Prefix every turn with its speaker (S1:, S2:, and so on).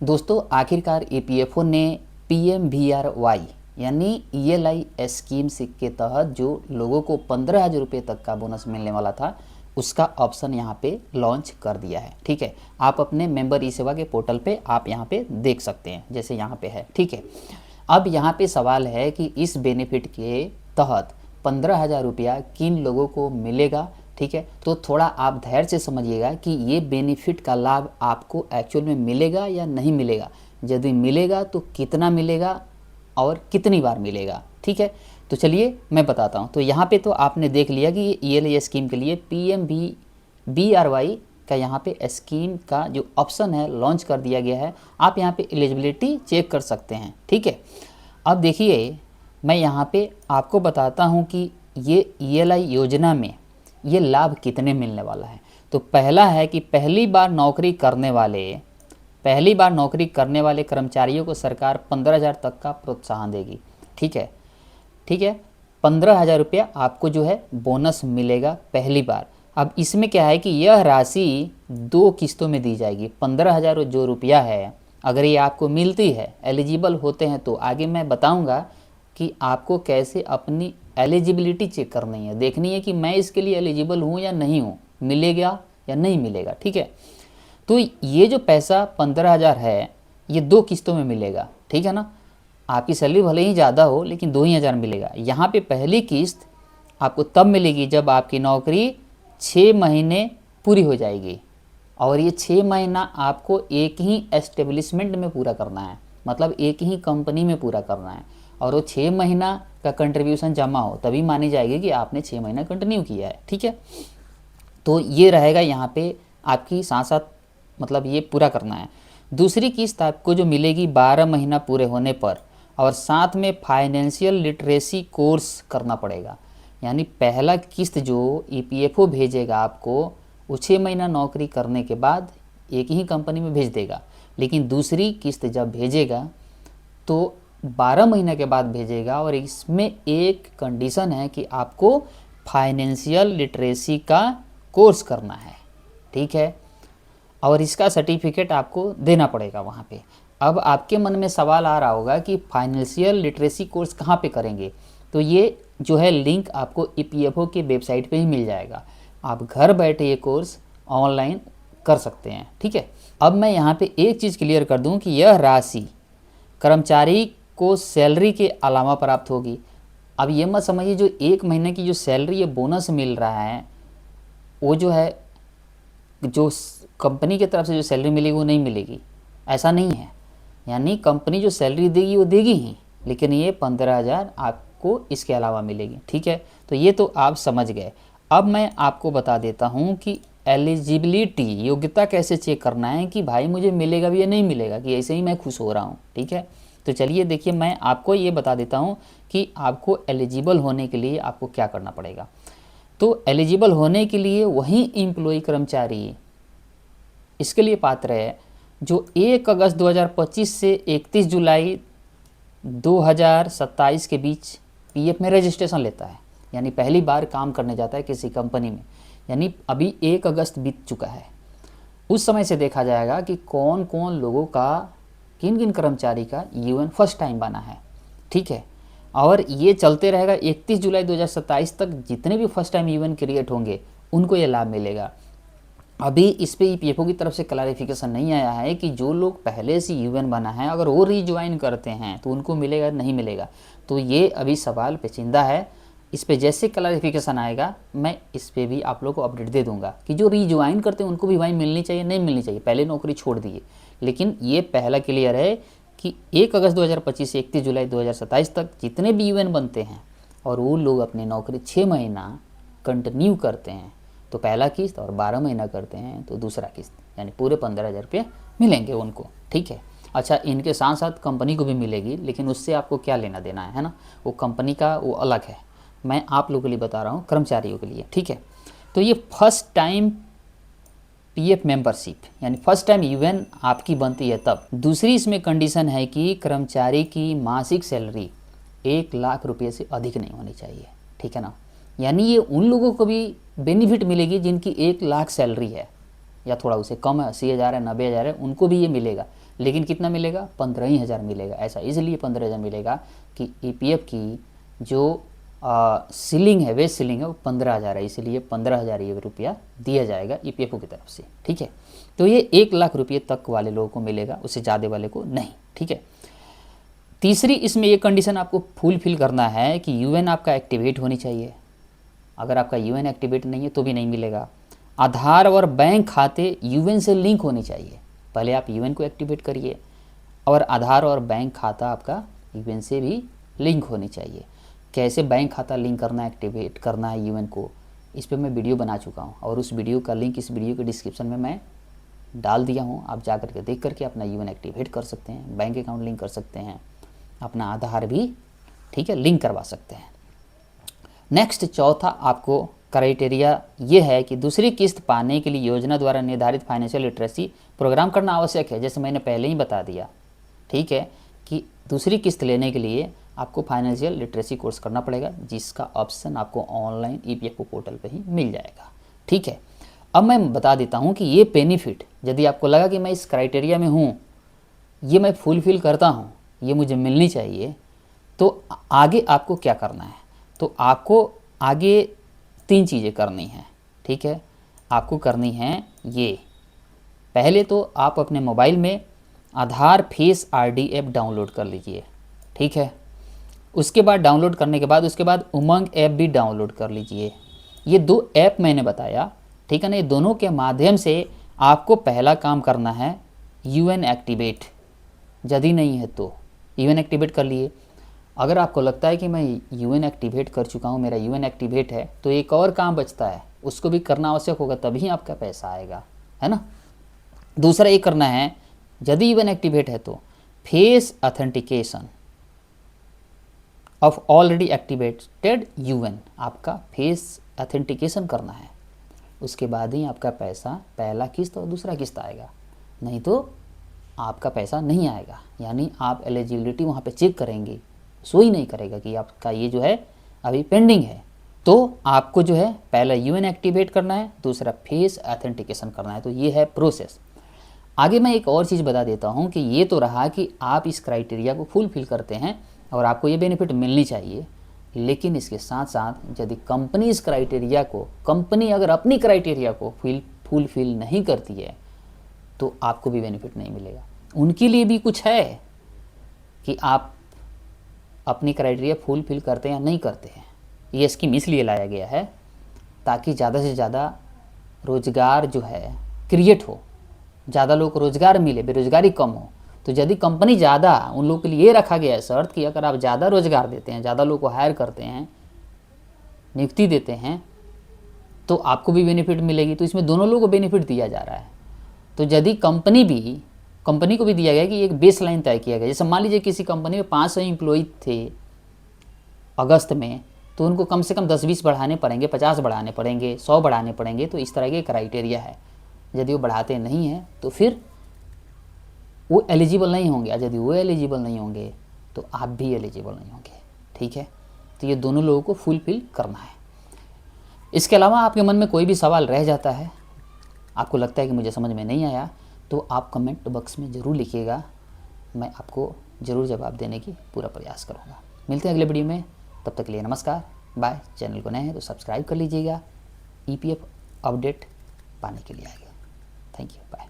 S1: दोस्तों आखिरकार ईपीएफओ ने पीएमवीआरवाई यानी ईएलआई स्कीम के तहत जो लोगों को 15,000 रुपये तक का बोनस मिलने वाला था उसका ऑप्शन यहाँ पे लॉन्च कर दिया है। ठीक है, आप अपने मेंबर ई सेवा के पोर्टल पे आप यहाँ पे देख सकते हैं, जैसे यहाँ पे है। ठीक है, अब यहाँ पे सवाल है कि इस बेनिफिट के तहत 15,000 रुपया किन लोगों को मिलेगा। ठीक है, तो थोड़ा आप धैर्य से समझिएगा कि ये बेनिफिट का लाभ आपको एक्चुअल में मिलेगा या नहीं मिलेगा। यदि मिलेगा तो कितना मिलेगा और कितनी बार मिलेगा। ठीक है, तो चलिए मैं बताता हूँ। तो यहाँ पे तो आपने देख लिया कि ये ईएलआई स्कीम के लिए पीएमवीआरवाई का यहाँ पे स्कीम का जो ऑप्शन है लॉन्च कर दिया गया है। आप यहाँ पे एलिजिबिलिटी चेक कर सकते हैं। ठीक है, अब देखिए मैं यहाँ पे आपको बताता हूँ कि ये ईएलआई योजना में ये लाभ कितने मिलने वाला है। तो पहला है कि पहली बार नौकरी करने वाले कर्मचारियों को सरकार 15,000 तक का प्रोत्साहन देगी। ठीक है, 15,000 रुपया आपको जो है बोनस मिलेगा पहली बार। अब इसमें क्या है कि यह राशि 2 किस्तों में दी जाएगी। 15,000 जो रुपया है अगर ये आपको मिलती है, एलिजिबल होते हैं, तो आगे मैं बताऊंगा कि आपको कैसे अपनी एलिजिबिलिटी चेक करनी है, देखनी है कि मैं इसके लिए एलिजिबल हूँ या नहीं हूँ, मिलेगा या नहीं मिलेगा। ठीक है, तो ये जो पैसा 15,000 है ये 2 किस्तों में मिलेगा। ठीक है ना, आपकी सैलरी भले ही ज़्यादा हो लेकिन 2,000 मिलेगा। यहाँ पे पहली किस्त आपको तब मिलेगी जब आपकी नौकरी 6 महीने पूरी हो जाएगी, और ये 6 महीना आपको एक ही एस्टेब्लिशमेंट में पूरा करना है, मतलब एक ही कंपनी में पूरा करना है, और वो 6 महीना का कंट्रीब्यूशन जमा हो तभी मानी जाएगी कि आपने 6 महीना कंटिन्यू किया है। ठीक है, तो ये रहेगा यहाँ पे आपकी साथ साथ, मतलब ये पूरा करना है। दूसरी किस्त आपको जो मिलेगी 12 महीना पूरे होने पर, और साथ में फाइनेंशियल लिटरेसी कोर्स करना पड़ेगा। यानी पहला किस्त जो ईपीएफओ भेजेगा आपको वो 6 महीना नौकरी करने के बाद एक ही कंपनी में भेज देगा, लेकिन दूसरी किस्त जब भेजेगा तो 12 महीने के बाद भेजेगा, और इसमें एक कंडीशन है कि आपको फाइनेंशियल लिटरेसी का कोर्स करना है। ठीक है, और इसका सर्टिफिकेट आपको देना पड़ेगा वहाँ पे। अब आपके मन में सवाल आ रहा होगा कि फाइनेंशियल लिटरेसी कोर्स कहाँ पे करेंगे, तो ये जो है लिंक आपको ईपीएफओ के वेबसाइट पे ही मिल जाएगा। आप घर बैठे ये कोर्स ऑनलाइन कर सकते हैं। ठीक है, अब मैं यहाँ पे एक चीज़ क्लियर कर दूँ कि यह राशि कर्मचारी को सैलरी के अलावा प्राप्त होगी। अब ये मत समझिए जो 1 महीने की जो सैलरी या बोनस मिल रहा है वो जो है जो कंपनी की तरफ से जो सैलरी मिलेगी वो नहीं मिलेगी, ऐसा नहीं है। यानी कंपनी जो सैलरी देगी वो देगी ही, लेकिन ये 15,000 आपको इसके अलावा मिलेगी। ठीक है, तो ये तो आप समझ गए। अब मैं आपको बता देता हूँ कि एलिजिबिलिटी योग्यता कैसे चेक करना है कि भाई मुझे मिलेगा भी या नहीं मिलेगा, कि ऐसे ही मैं खुश हो रहा हूँ। ठीक है, तो चलिए देखिए मैं आपको ये बता देता हूँ कि आपको एलिजिबल होने के लिए आपको क्या करना पड़ेगा। तो एलिजिबल होने के लिए वही एम्प्लॉय कर्मचारी इसके लिए पात्र है जो 1 अगस्त 2025 से 31 जुलाई 2027 के बीच पीएफ में रजिस्ट्रेशन लेता है, यानी पहली बार काम करने जाता है किसी कंपनी में। यानी अभी 1 अगस्त बीत चुका है, उस समय से देखा जाएगा कि कौन कौन लोगों का, किन किन कर्मचारी का यूएन फर्स्ट टाइम बना है। ठीक है, और ये चलते रहेगा 31 जुलाई 2027 तक। जितने भी फर्स्ट टाइम यूएन क्रिएट होंगे उनको ये लाभ मिलेगा। अभी इस पे ईपीएफओ की तरफ से क्लैरिफिकेशन नहीं आया है कि जो लोग पहले से यूएन बना है अगर वो रीज्वाइन करते हैं तो उनको मिलेगा नहीं मिलेगा, तो ये अभी सवाल पेचीदा है। इस पे जैसे क्लैरिफिकेशन आएगा मैं इस पे भी आप लोग को अपडेट दे दूंगा कि जो रीज्वाइन करते हैं उनको भी भाई मिलनी चाहिए नहीं मिलनी चाहिए, पहले नौकरी छोड़ दिए। लेकिन ये पहला क्लियर है कि 1 अगस्त 2025 से 31 जुलाई 2027 तक जितने भी यूएन बनते हैं और वो लोग अपनी नौकरी 6 महीना कंटिन्यू करते हैं तो पहला किस्त, और 12 महीना करते हैं तो दूसरा किस्त, यानी पूरे 15,000 रुपये मिलेंगे उनको। ठीक है, अच्छा इनके साथ साथ कंपनी को भी मिलेगी, लेकिन उससे आपको क्या लेना देना है ना, वो कंपनी का वो अलग है, मैं आप लोगों के लिए बता रहा हूँ कर्मचारियों के लिए। ठीक है, तो ये फर्स्ट टाइम पीएफ मेंबरशिप यानी फर्स्ट टाइम यूएन आपकी बनती है तब। दूसरी इसमें कंडीशन है कि कर्मचारी की मासिक सैलरी 1 लाख रुपये से अधिक नहीं होनी चाहिए। ठीक है ना, यानी ये उन लोगों को भी बेनिफिट मिलेगी जिनकी 1 लाख सैलरी है या थोड़ा उसे कम है, 80,000 है, 90,000 है, उनको भी ये मिलेगा। लेकिन कितना मिलेगा, 15,000 मिलेगा। ऐसा इसलिए 15,000 मिलेगा कि ईपीएफ की जो सीलिंग है, वेज सीलिंग है, वो 15,000 है, इसलिए 15,000 ये रुपया दिया जाएगा ईपीएफओ की तरफ से। ठीक है, तो ये 1,00,000 रुपये तक वाले लोगों को मिलेगा, उससे ज़्यादा वाले को नहीं। ठीक है, तीसरी इसमें ये कंडीशन आपको फुलफिल करना है कि यूएन आपका एक्टिवेट होनी चाहिए। अगर आपका यूएन एक्टिवेट नहीं है तो भी नहीं मिलेगा। आधार और बैंक खाते यूएन से लिंक होनी चाहिए। पहले आप यूएन को एक्टिवेट करिए और आधार और बैंक खाता आपका यूएन से भी लिंक होनी चाहिए। कैसे बैंक खाता लिंक करना है, एक्टिवेट करना है यूएन को, इस पर मैं वीडियो बना चुका हूँ और उस वीडियो का लिंक इस वीडियो के डिस्क्रिप्शन में मैं डाल दिया हूँ। आप जा करके देख करके अपना यूएन एक्टिवेट कर सकते हैं, बैंक अकाउंट लिंक कर सकते हैं, अपना आधार भी, ठीक है, लिंक करवा सकते हैं। नेक्स्ट चौथा आपको क्राइटेरिया ये है कि दूसरी किस्त पाने के लिए योजना द्वारा निर्धारित फाइनेंशियल लिटरेसी प्रोग्राम करना आवश्यक है। जैसे मैंने पहले ही बता दिया, ठीक है, कि दूसरी किस्त लेने के लिए आपको फाइनेंशियल लिटरेसी कोर्स करना पड़ेगा, जिसका ऑप्शन आपको ऑनलाइन ईपीएफओ पोर्टल पे ही मिल जाएगा। ठीक है, अब मैं बता देता हूँ कि ये बेनिफिट यदि आपको लगा कि मैं इस क्राइटेरिया में हूँ, ये मैं फुलफिल करता हूँ, ये मुझे मिलनी चाहिए, तो आगे आपको क्या करना है। तो आपको आगे 3 चीज़ें करनी हैं। ठीक है, आपको करनी है ये, पहले तो आप अपने मोबाइल में आधार फेस आरडी ऐप डाउनलोड कर लीजिए। ठीक है, उसके बाद डाउनलोड करने के बाद उसके बाद उमंग ऐप भी डाउनलोड कर लीजिए। ये 2 ऐप मैंने बताया, ठीक है ना, ये दोनों के माध्यम से आपको पहला काम करना है यूएन एक्टिवेट। यदि नहीं है तो यूएन एक्टिवेट कर लिए। अगर आपको लगता है कि मैं यूएन एक्टिवेट कर चुका हूँ, मेरा यूएन एक्टिवेट है, तो एक और काम बचता है, उसको भी करना आवश्यक होगा, तभी आपका पैसा आएगा, है ना। दूसरा ये करना है, यदि यूएन एक्टिवेट है तो face authentication of already activated UN, आपका फेस ऑथेंटिकेशन करना है। उसके बाद ही आपका पैसा पहला किस्त और दूसरा किस्त आएगा, नहीं तो आपका पैसा नहीं आएगा। यानी आप एलिजिबिलिटी वहाँ पे चेक करेंगे, शो ही नहीं करेगा कि आपका ये जो है अभी पेंडिंग है। तो आपको जो है पहला यूएन एक्टिवेट करना है, दूसरा फेस ऑथेंटिकेशन करना है। तो ये है प्रोसेस। आगे मैं एक और चीज़ बता देता हूँ कि ये तो रहा कि आप इस क्राइटेरिया को फुलफिल करते हैं और आपको ये बेनिफिट मिलनी चाहिए, लेकिन इसके साथ साथ यदि कंपनी इस क्राइटेरिया को, कंपनी अगर अपनी क्राइटेरिया को फुलफिल नहीं करती है तो आपको भी बेनिफिट नहीं मिलेगा। उनके लिए भी कुछ है कि आप अपनी क्राइटेरिया फुलफिल करते हैं या नहीं करते हैं। ये स्कीम इसलिए लाया गया है ताकि ज़्यादा से ज़्यादा रोज़गार जो है क्रिएट हो, ज़्यादा लोग को रोज़गार मिले, बेरोज़गारी कम हो। तो यदि कंपनी ज़्यादा, उन लोगों के लिए ये रखा गया है शर्त कि अगर आप ज़्यादा रोज़गार देते हैं, ज़्यादा लोग को हायर करते हैं, नियुक्ति देते हैं, तो आपको भी बेनिफिट मिलेगी। तो इसमें दोनों लोगों को बेनिफिट दिया जा रहा है। तो यदि कंपनी को भी दिया गया कि एक बेस लाइन तय किया गया, जैसे मान लीजिए किसी कंपनी में 500 एम्प्लॉई थे अगस्त में, तो उनको कम से कम 10-20 बढ़ाने पड़ेंगे, 50 बढ़ाने पड़ेंगे, 100 बढ़ाने पड़ेंगे। तो इस तरह के क्राइटेरिया है। यदि वो बढ़ाते नहीं हैं तो फिर वो एलिजिबल नहीं होंगे, और यदि वो एलिजिबल नहीं होंगे तो आप भी एलिजिबल नहीं होंगे। ठीक है, तो ये दोनों लोगों को फुलफिल करना है। इसके अलावा आपके मन में कोई भी सवाल रह जाता है, आपको लगता है कि मुझे समझ में नहीं आया, तो आप कमेंट बॉक्स में ज़रूर लिखिएगा, मैं आपको ज़रूर जवाब देने की पूरा प्रयास करूँगा। मिलते हैं अगले वीडियो में, तब तक के लिए नमस्कार, बाय। चैनल को नए हैं तो सब्सक्राइब कर लीजिएगा ईपीएफ अपडेट पाने के लिए आएगा। Thank you, bye.